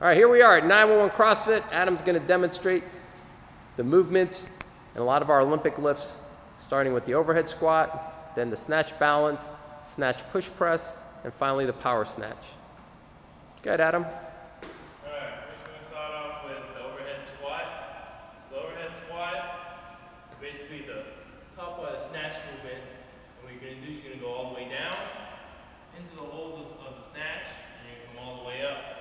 All right, here we are at 911 CrossFit. Adam's going to demonstrate the movements and a lot of our Olympic lifts, starting with the overhead squat, then the snatch balance, snatch push press, and finally the power snatch. Go ahead, Adam. Alright, first we're going to start off with the overhead squat. So the overhead squat is basically the top of the snatch movement. And what you're going to do is you're going to go all the way down into the hole of the snatch, and you're going to come all the way up.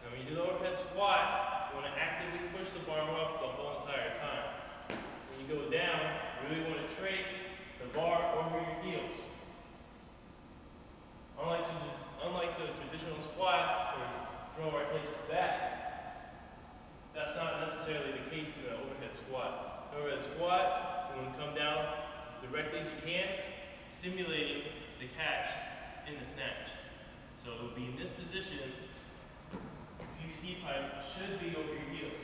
Now when you do the overhead squat, you want to actively push the bar up the whole entire time. When you go down, you really want to trace the bar over your heels. Unlike the traditional squat where you throw our hips back, that's not necessarily the case in the overhead squat. The overhead squat, you want to come down as directly as you can, simulating the catch in the snatch. So it will be in this position, the PVC pipe should be over your heels.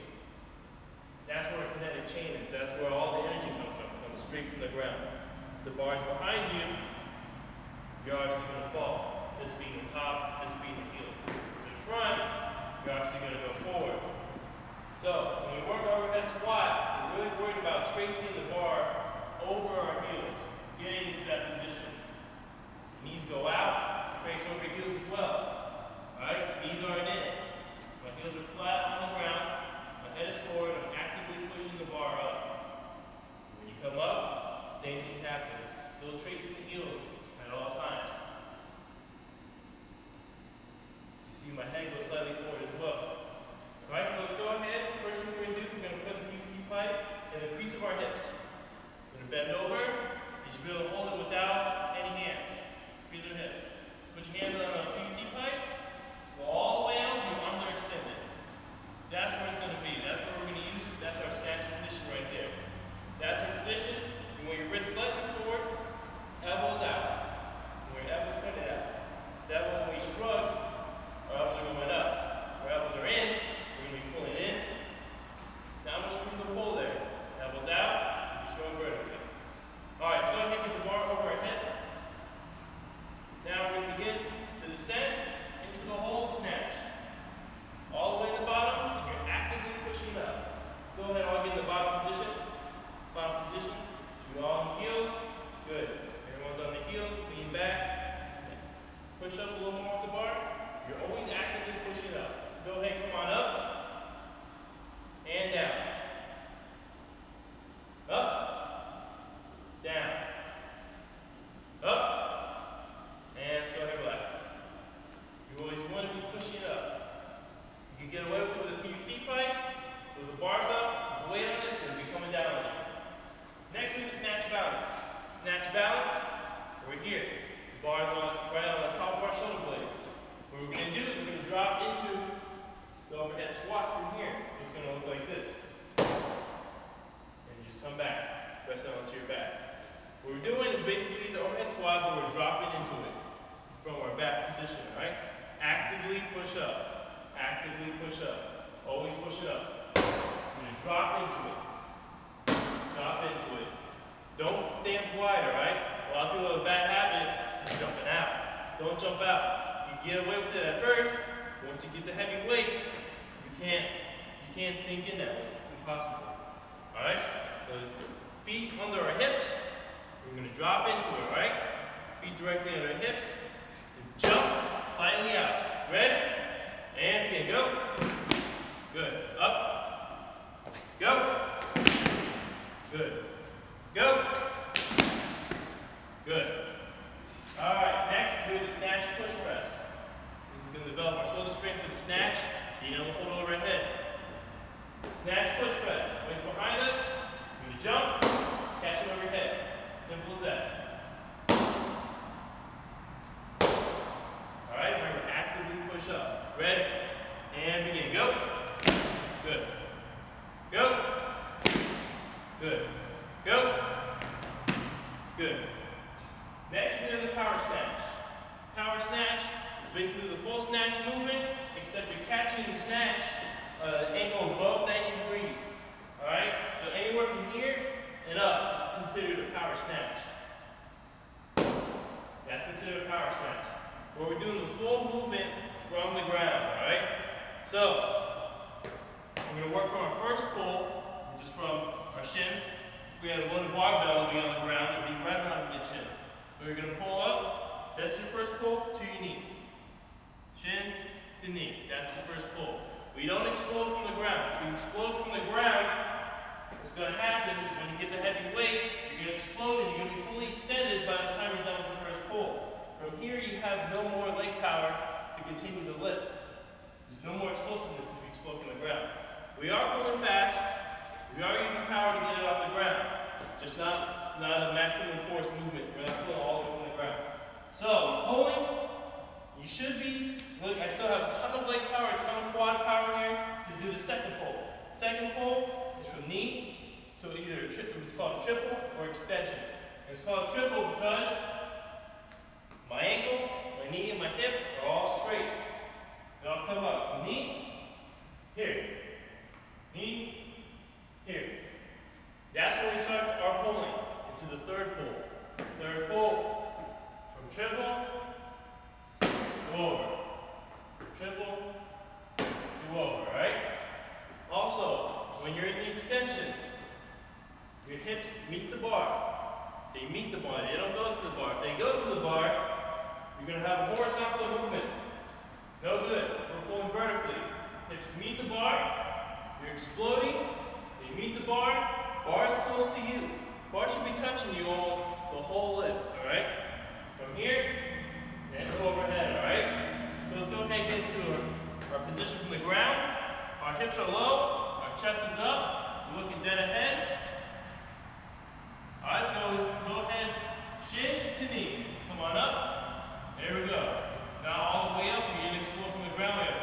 That's where the kinetic chain is. That's where all the energy comes from. It comes straight from the ground. If the bar is behind you, you're obviously going to fall. This being the top, this being the heels. To the front, you're obviously going to go forward. So when we work overhead squat, we're really worried about tracing the bar over our heels, getting into that position. Knees go out, trace over your heels as well. Alright, knees aren't in. My heels are flat on the ground, my head is forward, I'm actively pushing the bar up. When you come up, same thing happens. Still tracing the heels at all times. You see my head go slightly forward as well. Alright, so let's go ahead. First thing we're going to do is we're going to put the PVC pipe in the crease of our hips. We're going to bend over. You should be able to hold it without any hands. Crease of hips. Put your hands on the PVC pipe. Go all the way out until your arms are extended. That's where it's going to be. That's what we're going to use. That's our snatch position right there. That's our position. You want your wrist slightly forward, elbows out. Where your elbows pointed out. That way when we shrug, our elbows are going up. Our elbows are in, we're going to be pulling in. Now I'm going to screw the pull there. Elbows out, shrug vertically. Alright, so go ahead and get the bar over our head. Now we're going to begin to descend into the whole snatch. All the way in the bottom, and you're actively pushing up. So go ahead, all get in the bottom position. Bottom position. You all on the heels. Good. Everyone's on the heels, lean back. Push up a little more off the bar. You're always actively pushing up. Go ahead, come on up. And down. Up. Down. Up. And let's go ahead and relax. You always want to be pushing up. You can get away with it with a PVC pipe, with the barbell, the weight on it, it's going to be coming down on you. Next we have snatch balance. Snatch balance, we're here. The bar is right on the top of our shoulder blades. What we're going to do is we're going to drop into the overhead squat from here. It's going to look like this. And you just come back, press it onto your back. What we're doing is basically the overhead squat, but we're dropping into it from our back position, right? Actively push up. Actively push up. Always push it up. We're going to drop into it. Drop into it. Don't stand wide, alright? A lot of people have a bad habit of jumping out. Don't jump out. You get away with it at first, but once you get the heavy weight, you can't sink in that way. It's impossible. Alright? So feet under our hips. We're going to drop into it, right? Feet directly under our hips. And jump slightly out. Ready? And again, go. Good. Up. Go. Good. Go. Good. Alright, next we do the snatch push press. This is going to develop our shoulder strength for the snatch, being able to hold it over our head. Snatch push press. Weights behind us. We're going to jump, catch it over your head. Simple as that. Alright, remember, actively push up. Ready? And begin. Go. Good. Go. Good. Go. Good. Next, we have the power snatch. Power snatch is basically the full snatch movement, except you're catching the snatch angle above 90 degrees. Alright? So anywhere from here and up is considered a power snatch. That's considered a power snatch. Where we're doing the full movement from the ground. Alright? So, we're going to work from our first pull, which is from our shin. If we had a loaded barbell, it would be on the ground, it would be right around the chin. We're going to pull up, that's your first pull, to your knee. Shin to knee, that's the first pull. We don't explode from the ground. If you explode from the ground, what's going to happen is when you get the heavy weight, you're going to explode and you're going to be fully extended by the time you're done with the first pull. From here, you have no more leg power to continue the lift. There's no more explosiveness if you explode from the ground. We are pulling fast. We are using power to get it off the ground. Just not, it's not a maximum force movement. We're not pulling all the way from the ground. So, pulling, you should be, look, I still have a ton of leg power, a ton of quad power here to do the second pull. Second pull is from knee to either it's called a triple or extension. And it's called triple because my ankle, my knee, and my hip are all straight. They all come up from knee, here, knee, here. That's when we start our pulling into the third pull. Third pull from triple to over. Triple to over, right? Also, when you're in the extension, your hips meet the bar. They meet the bar. They don't go to the bar. If they go to the bar, you're going to have a horizontal movement. No good. We're pulling vertically. Hips meet the bar. You're exploding. They meet the bar. Bar is close to you. Bar should be touching you almost the whole lift. All right? From here, and to overhead. All right? So let's go ahead and get into our position from the ground. Our hips are low. Our chest is up. We're looking dead ahead. All right, so go ahead. Shin to knee. Come on up. There we go. Now all the way up, we didn't explode from the ground. We have